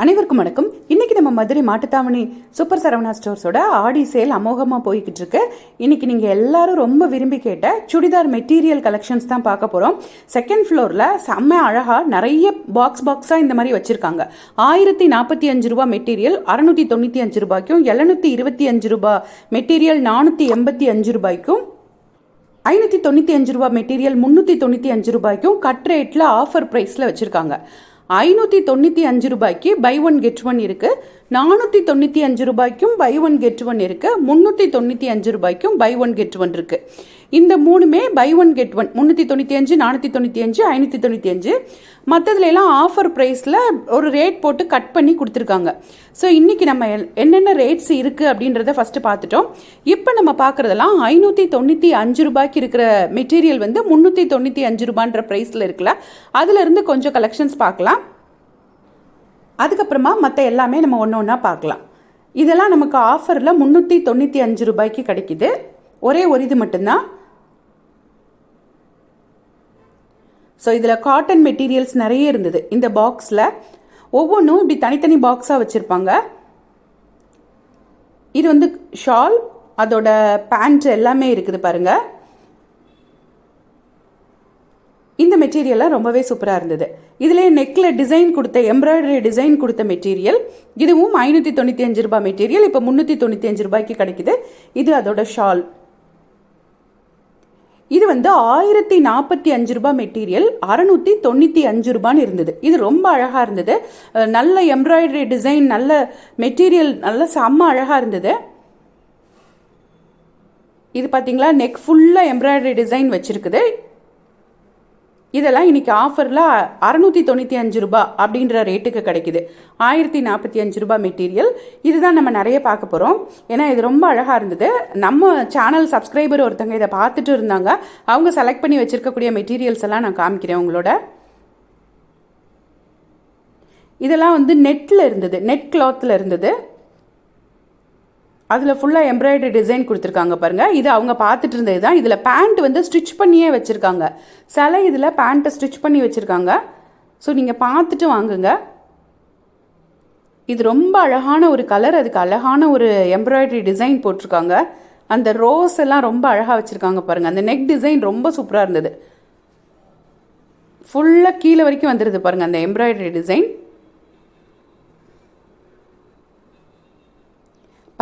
அனைவருக்கும் வணக்கம். இன்னைக்கு நம்ம மதுரை மாட்டுத்தாவணி சூப்பர் சரவணா ஸ்டோர்ஸோட ஆடி சேல் அமோகமாக போய்கிட்டு இருக்கு. இன்னைக்கு நீங்கள் எல்லாரும் ரொம்ப விரும்பி கேட்ட சுடிதார் மெட்டீரியல் கலெக்ஷன்ஸ் தான் பார்க்க போகிறோம். செகண்ட் ஃப்ளோரில் செம்ம அழகாக நிறைய பாக்ஸாக இந்த மாதிரி வச்சுருக்காங்க. 1045 ரூபா மெட்டீரியல் 695 ரூபாய்க்கும், 725 ரூபா மெட்டீரியல் 485 ரூபாய்க்கும், 595 ரூபா மெட்டீரியல் 395 ரூபாய்க்கும் கட் ரேட்டில் ஆஃபர் ப்ரைஸில் வச்சுருக்காங்க. 595 ரூபாய்க்கு பை ஒன் கெட் ஒன் இருக்கு, 495 ரூபாய்க்கும் பை ஒன் கெட் ஒன் இருக்கு, 395 ரூபாய்க்கும் பை ஒன் கெட் ஒன் இருக்கு. இந்த மூணுமே பை ஒன் கெட் ஒன் 395, 495, 595. மற்றதுல எல்லாம் ஆஃபர் ப்ரைஸில் ஒரு ரேட் போட்டு கட் பண்ணி கொடுத்துருக்காங்க. ஸோ இன்னைக்கு நம்ம என்னென்ன ரேட்ஸ் இருக்குது அப்படின்றத ஃபஸ்ட்டு பார்த்துட்டோம். இப்போ நம்ம பார்க்குறதெல்லாம் 595 ரூபாய்க்கு இருக்கிற மெட்டீரியல் வந்து 395 ரூபான்ற ப்ரைஸில் இருக்குல்ல, அதுலேருந்து கொஞ்சம் கலெக்ஷன்ஸ் பார்க்கலாம். அதுக்கப்புறமா மற்ற எல்லாமே நம்ம ஒன்று ஒன்றா பார்க்கலாம். இதெல்லாம் நமக்கு ஆஃபரில் 395 ரூபாய்க்கு கிடைக்குது. ஒரே ஒரு இது மட்டும்தான். ஸோ இதில் காட்டன் மெட்டீரியல்ஸ் நிறைய இருந்தது. இந்த பாக்ஸில் ஒவ்வொன்றும் இப்படி தனித்தனி பாக்ஸாக வச்சுருப்பாங்க. இது வந்து ஷால், அதோட பேண்ட் எல்லாமே இருக்குது பாருங்கள். இந்த மெட்டீரியல்லாம் ரொம்பவே சூப்பராக இருந்தது. இதிலே நெக்கில் டிசைன் கொடுத்த எம்ப்ராய்டரி டிசைன் கொடுத்த மெட்டீரியல். இதுவும் 595 ரூபாய் மெட்டீரியல் இப்போ 395 ரூபாய்க்கு கிடைக்குது. இது அதோட ஷால். இது வந்து 1045 ரூபாய் மெட்டீரியல் 695 ரூபான்னு இருந்தது. இது ரொம்ப அழகாக இருந்தது. நல்ல எம்ப்ராய்டரி டிசைன், நல்ல மெட்டீரியல், நல்ல செம்ம அழகாக இருந்தது. இது பார்த்தீங்களா, நெக் ஃபுல்லாக எம்ப்ராய்டரி டிசைன் வச்சுருக்குது. இதெல்லாம் இன்னைக்கு ஆஃபரில் 695 ரூபாய் அப்படின்ற ரேட்டுக்கு கிடைக்குது. 1045 ரூபாய் மெட்டீரியல். இதுதான் நம்ம நிறைய பார்க்க போகிறோம். ஏன்னா இது ரொம்ப அழகாக இருந்தது. நம்ம சேனல் சப்ஸ்கிரைபர் ஒருத்தங்க இதை பார்த்துட்டு இருந்தாங்க. அவங்க செலக்ட் பண்ணி வச்சுருக்கக்கூடிய மெட்டீரியல்ஸ் எல்லாம் நான் காமிக்கிறேன் உங்களோட. இதெல்லாம் வந்து நெட்டில் இருந்தது, நெட் கிளாத்தில் இருந்தது. அதில் ஃபுல்லாக எம்ப்ராய்டரி டிசைன் கொடுத்துருக்காங்க பாருங்கள். இது அவங்க பார்த்துட்டு இருந்தது தான். இதில் பேண்ட் வந்து ஸ்டிச் பண்ணியே வச்சுருக்காங்க. சில இதில் பேண்ட்டை ஸ்டிச் பண்ணி வச்சுருக்காங்க. ஸோ நீங்கள் பார்த்துட்டு வாங்குங்க. இது ரொம்ப அழகான ஒரு கலர், அதுக்கு அழகான ஒரு எம்ப்ராய்டரி டிசைன் போட்டிருக்காங்க. அந்த ரோஸ் எல்லாம் ரொம்ப அழகாக வச்சுருக்காங்க பாருங்கள். அந்த நெக் டிசைன் ரொம்ப சூப்பராக இருந்தது. ஃபுல்லாக கீழே வரைக்கும் வந்துடுது பாருங்கள் அந்த எம்ப்ராய்டரி டிசைன்.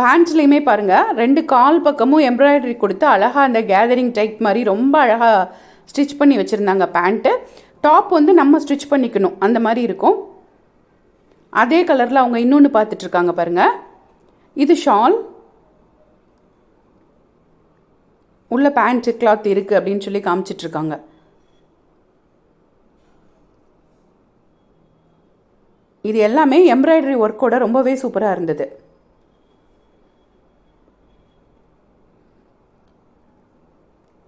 பேண்ட்லேயுமே பாருங்கள், 2 கால் பக்கமும் எம்ப்ராய்டரி கொடுத்து அழகாக அந்த கேதரிங் டைப் மாதிரி ரொம்ப அழகாக ஸ்டிச் பண்ணி வச்சுருந்தாங்க பேண்ட்டு. டாப் வந்து நம்ம ஸ்டிச் பண்ணிக்கணும், அந்த மாதிரி இருக்கும். அதே கலரில் அவங்க இன்னொன்று பார்த்துட்ருக்காங்க பாருங்கள். இது ஷால். உள்ள பேண்ட் கிளாத் இருக்குது அப்படின்னு சொல்லி காமிச்சிட்ருக்காங்க. இது எல்லாமே எம்ப்ராய்டரி ஒர்க்கோட ரொம்பவே சூப்பராக இருந்தது.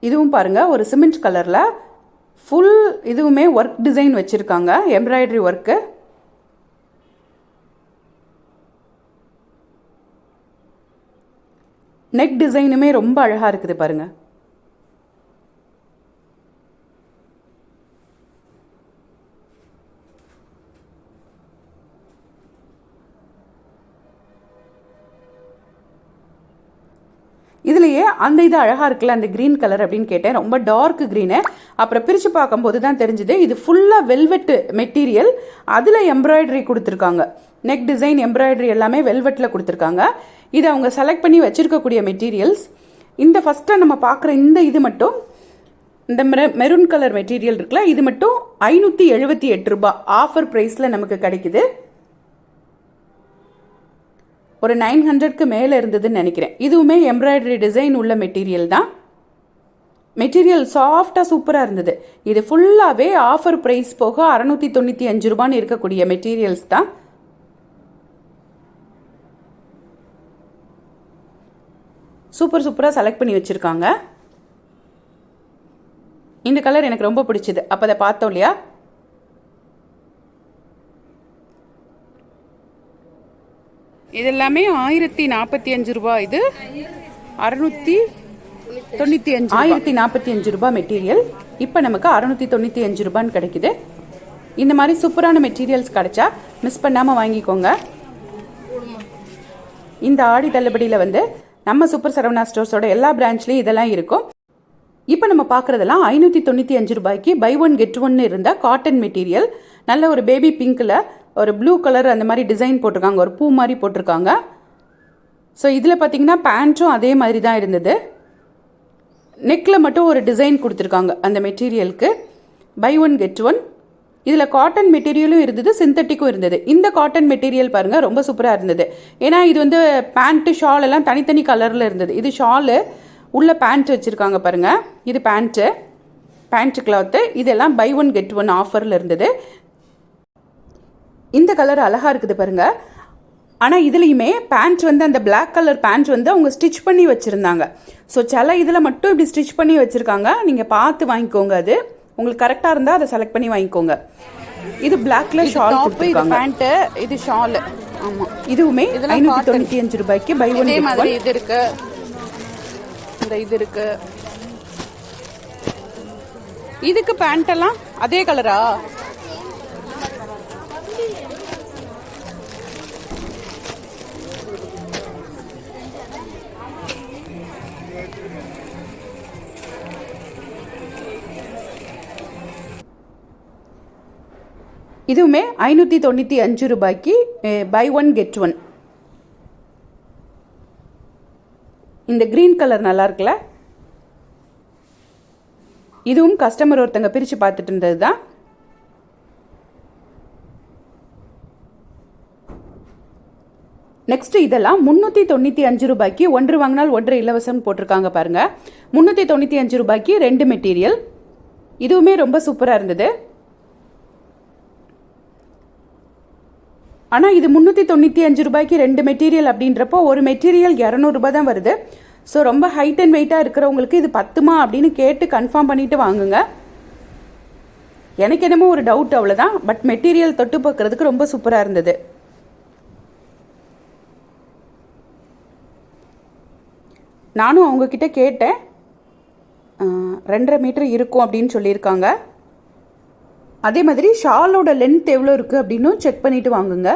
இதுவும் பாருங்கள், ஒரு சிமெண்ட் கலரில் ஃபுல் இதுவுமே ஒர்க் டிசைன் வச்சுருக்காங்க, எம்ப்ராய்டரி ஒர்க்கு. நெக் டிசைனுமே ரொம்ப அழகாக இருக்குது பாருங்கள். இதுலேயே அந்த இது அழகாக இருக்குல்ல, அந்த க்ரீன் கலர் அப்படின்னு கேட்டேன். ரொம்ப டார்க் க்ரீனு. அப்புறம் பிரித்து பார்க்கும்போது தான் தெரிஞ்சுது இது ஃபுல்லாக வெல்வெட் மெட்டீரியல். அதில் எம்ப்ராய்டரி கொடுத்துருக்காங்க. நெக் டிசைன் எம்ப்ராய்டரி எல்லாமே வெல்வெட்டில் கொடுத்துருக்காங்க. இது அவங்க செலக்ட் பண்ணி வச்சுருக்கக்கூடிய மெட்டீரியல்ஸ். இந்த ஃபஸ்ட்டாக நம்ம பார்க்குற இந்த இது மட்டும், இந்த மெரூன் கலர் மெட்டீரியல் இருக்குல்ல, இது மட்டும் 578 ரூபாய் ஆஃபர் ப்ரைஸில் நமக்கு கிடைக்குது. ஒரு 900க்கு மேலே இருந்ததுன்னு நினைக்கிறேன். இதுவுமே எம்ப்ராய்டரி டிசைன் உள்ள மெட்டீரியல் தான். மெட்டீரியல் சாஃப்டாக சூப்பராக இருந்தது. இது ஃபுல்லாகவே ஆஃபர் ப்ரைஸ் போக 695 ரூபான்னு இருக்கக்கூடிய மெட்டீரியல்ஸ் தான். சூப்பராக செலக்ட் பண்ணி வச்சுருக்காங்க. இந்த கலர் எனக்கு ரொம்ப பிடிச்சிது. அப்போ அதை பார்த்தோம் இல்லையா. இது எல்லாமே 1045 ரூபாய். இது 1045 ரூபாய் மெட்டீரியல் இப்போ நமக்கு 695 ரூபான்னு கிடைக்குது. இந்த மாதிரி சூப்பரான மெட்டீரியல்ஸ் கிடைச்சா மிஸ் பண்ணாமல் வாங்கிக்கோங்க. இந்த ஆடி தள்ளுபடியில் வந்து நம்ம சூப்பர் சரவணா ஸ்டோர்ஸோட எல்லா பிரான்ச்லேயும் இதெல்லாம் இருக்கும். இப்போ நம்ம பார்க்குறதெல்லாம் 595 ரூபாய்க்கு பை ஒன் கெட் ஒன்னு இருந்த காட்டன் மெட்டீரியல். நல்ல ஒரு பேபி பிங்க்கில் ஒரு ப்ளூ கலர் அந்த மாதிரி டிசைன் போட்டிருக்காங்க, ஒரு பூ மாதிரி போட்டிருக்காங்க. ஸோ இதில் பார்த்தீங்கன்னா பேண்ட்டும் அதே மாதிரி தான் இருந்தது. நெக்கில் மட்டும் ஒரு டிசைன் கொடுத்துருக்காங்க அந்த மெட்டீரியலுக்கு. Buy one get one. இதில் காட்டன் மெட்டீரியலும் இருந்தது, சிந்தட்டிக்கும் இருந்தது. இந்த காட்டன் மெட்டீரியல் பாருங்கள் ரொம்ப சூப்பராக இருந்தது. ஏன்னா இது வந்து பேண்ட்டு ஷால் எல்லாம் தனித்தனி கலரில் இருந்தது. இது ஷாலு, உள்ள பேண்ட் வச்சுருக்காங்க பாருங்கள். இது பேண்ட்டு கிளாத்து. இதெல்லாம் பை ஒன் கெட் ஒன் ஆஃபரில் இருந்தது. இந்த கலர் அழகாக இருக்குது பாருங்கள். ஆனால் இதுலேயுமே பேண்ட் வந்து அந்த பிளாக் கலர் பேண்ட் வந்து அவங்க ஸ்டிச் பண்ணி வச்சுருந்தாங்க. ஸோ சில இதில் மட்டும் இப்படி ஸ்டிச் பண்ணி வச்சுருக்காங்க. நீங்கள் பார்த்து வாங்கிக்கோங்க. அது உங்களுக்கு கரெக்டாக இருந்தால் அதை செலக்ட் பண்ணி வாங்கிக்கோங்க. இது பிளாக்ல ஷால் கொடுத்துருக்காங்க. பேண்ட்டு, இது ஷாலு. ஆமாம், இதுவுமே 595 ரூபாய்க்கு பை ஒன் கெட் ஒன். இது இருக்கு, இந்த இது இருக்கு. இதுக்கு பேண்ட் எல்லாம் அதே கலரா? இதுவுமே 595 ரூபாய்க்கு பை ஒன் கெட் ஒன். இந்த கிரீன் கலர் நல்லா இருக்குல்ல? இதுவும் கஸ்டமர் ஒருத்தங்க பிரித்து பார்த்துட்டு இருந்தது தான். நெக்ஸ்ட் இதெல்லாம் 395 ரூபாய்க்கு ஒன்று வாங்கினால் ஒன்று இலவசம் போட்டிருக்காங்க பாருங்க. 395 ரூபாய்க்கு 2 மெட்டீரியல். இதுவுமே ரொம்ப சூப்பராக இருந்தது. ஆனால் இது 395 ரூபாய்க்கு 2 மெட்டீரியல் அப்படின்றப்போ ஒரு மெட்டீரியல் 200 ரூபாய் தான் வருது. ஸோ ரொம்ப ஹைட் அண்ட் வெயிட்டாக இருக்கிறவங்களுக்கு இது பத்துமா அப்படின்னு கேட்டு கன்ஃபார்ம் பண்ணிவிட்டு வாங்குங்க. எனக்கு என்னமோ ஒரு டவுட், அவ்வளோதான். பட் மெட்டீரியல் தொட்டு பார்க்குறதுக்கு ரொம்ப சூப்பராக இருந்தது. நானும் அவங்கக்கிட்ட கேட்டேன், 2.5 மீட்டர் இருக்கும் அப்படின்னு சொல்லியிருக்காங்க. அதே மாதிரி ஷாலோட லென்த் எவ்வளோ இருக்குது அப்படின்னு செக் பண்ணிவிட்டு வாங்குங்க.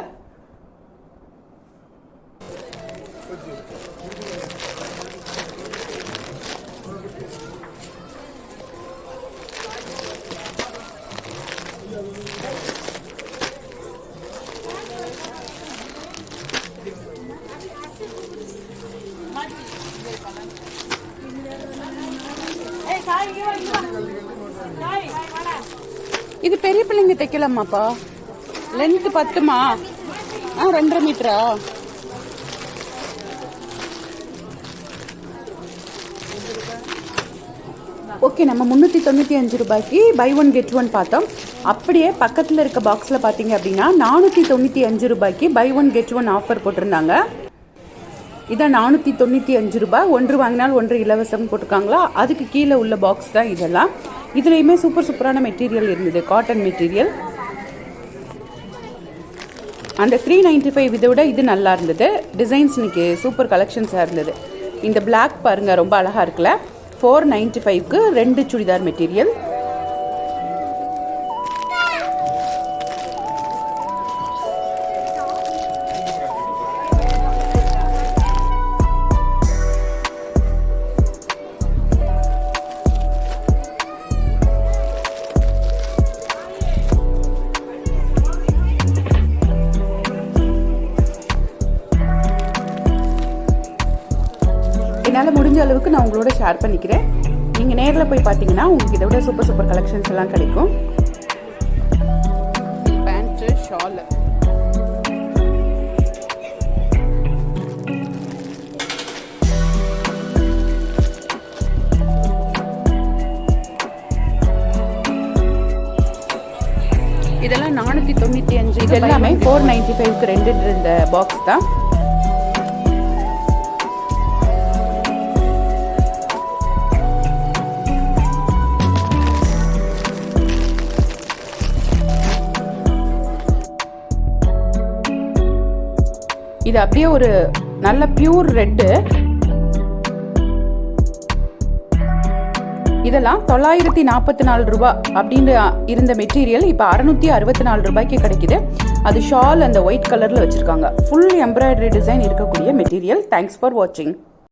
இது பெரிய பிள்ளைங்க தைக்கலாமாப்பா? லென்த் பத்துமா? 2.5 மீட்டரா? ஓகே, நம்ம 395 ரூபாய்க்கு பை ஒன் கெட் ஒன் பார்த்தோம். அப்படியே பக்கத்தில் இருக்க பாக்ஸில் பார்த்தீங்க அப்படின்னா 495 ரூபாய்க்கு buy one get one offer போட்டிருந்தாங்க. இதான் 495 ரூபாய், ஒன்று வாங்கினால் ஒன்று இலவசம் போட்டிருக்காங்களா, அதுக்கு கீழே உள்ள பாக்ஸ் தான் இதெல்லாம். இதுலேயுமே சூப்பரான மெட்டீரியல் இருந்தது, காட்டன் மெட்டீரியல். அந்த 395 இதை விட இது நல்லா இருந்தது. டிசைன்ஸ் இன்னைக்கு சூப்பர் கலெக்ஷன்ஸாக இருந்தது. இந்த பிளாக் பாருங்கள் ரொம்ப அழகாக இருக்குல்ல? 495க்கு 2 சுடிதார் மெட்டீரியல். என்னால் முடிஞ்ச அளவுக்கு நான் உங்களோட ஷேர் பண்ணிக்கிறேன். நீங்கள் நேரில் போய் பார்த்தீங்கன்னா உங்களுக்கு இதை விட சூப்பர் கலெக்ஷன்ஸ் எல்லாம் கிடைக்கும். Pant, shawl. இதெல்லாம் 495. இது எல்லாமே 495க்கு 2 இந்த பாக்ஸ் தான். இது அப்படியே ஒரு நல்ல பியூர் ரெட்டு. இதெல்லாம் 944 ரூபாய் அப்படின்னு இருந்த மெட்டீரியல் இப்போ 664 ரூபாய்க்கு கிடைக்குது. அது ஷால் அந்த ஒயிட் கலரில் வச்சுருக்காங்க. ஃபுல் எம்ப்ராய்டரி டிசைன் இருக்கக்கூடிய மெட்டீரியல். தேங்க்ஸ் ஃபார் வாட்சிங்.